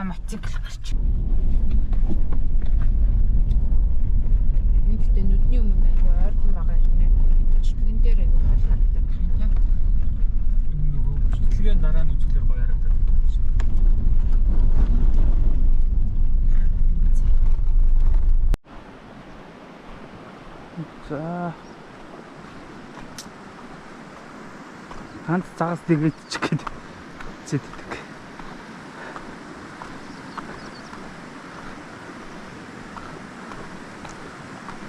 мотоцикл гарч. Нэг тэ нүдний өмнө айгүй ойрхон байгаа юм. Бичлэгэн дээр айгүй хол харагдах юм тийм. Нөгөө бичлэгийн дараа нь үзүүлэр гоё харагдаад байна шүү дээ. За. Хант цагаас дэгэчих гээд зэддэг.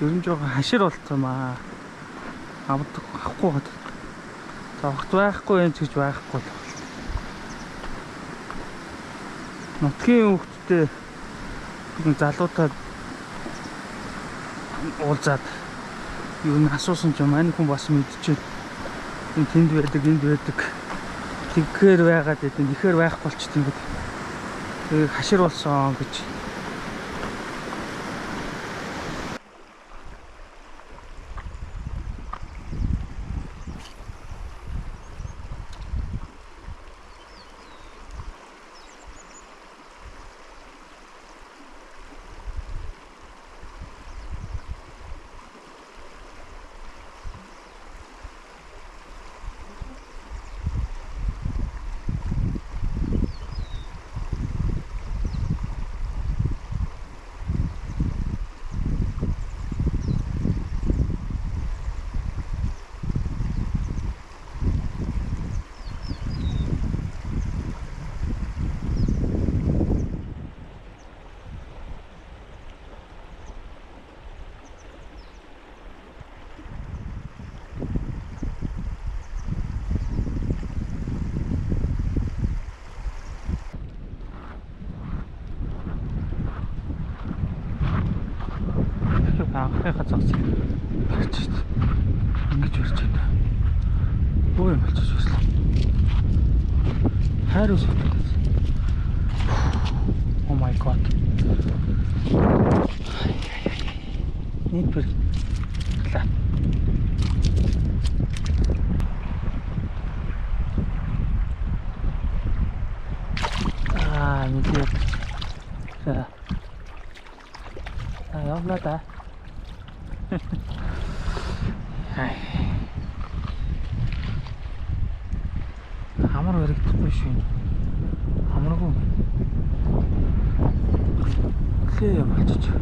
Ер нь жоохон хашир болцсон маа. Авдаг авахгүй гад. За огт байхгүй юм ч гэж байхгүй л. Нутгийн хөвгтдээ залуутаад уулзаад юу н асуусан ч мань хүн бас мэдчихэв. Тэнд байдаг, энд байдаг. Тэгэхээр байгаад байдэн. Тэгэхэр байхгүй болчихсон гэдэг. Тэгээ хашир болсон гэж. Анхныхаа цагсыг барьж шүү дээ. Ингэж барьж байна. Бөө юм болчих шээ. Хайруу сэтгдэг. Oh my god. Нийт бүр ла. Нэг юм. За. Явлаа да. Амар өргөдөхгүй шүү. Амаргүй. Хээ болчих.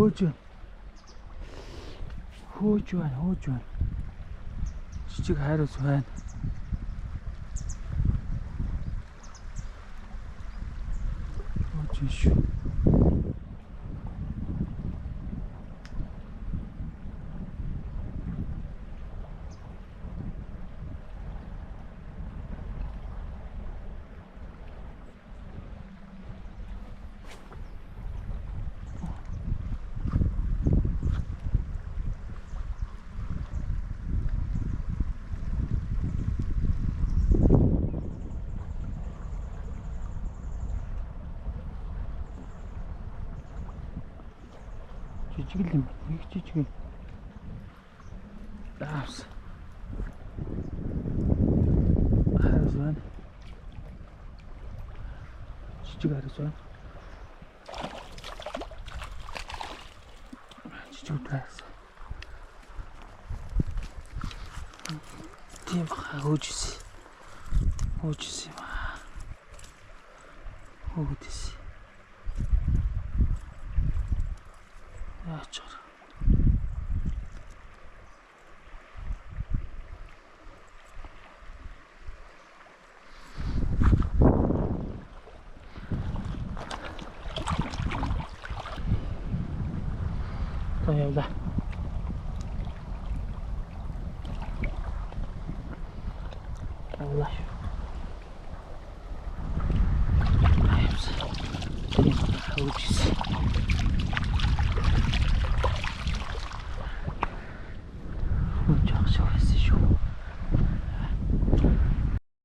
Хөөж байна. Хөөж байна. Жижиг хайрус байна. Хөөж шүү. Жижиг л юм. Их жижиг юм. Давс. Харус байна. Жижиг харус байна. Жижиг тайс. Тийм хөөжсэн. Хөөжсэн юм аа. Хөөжсэн. Яачаар. Явлаа. Явлаа. Айвс. Хөөжсэн. Хөөж ахшаа байсан шүү.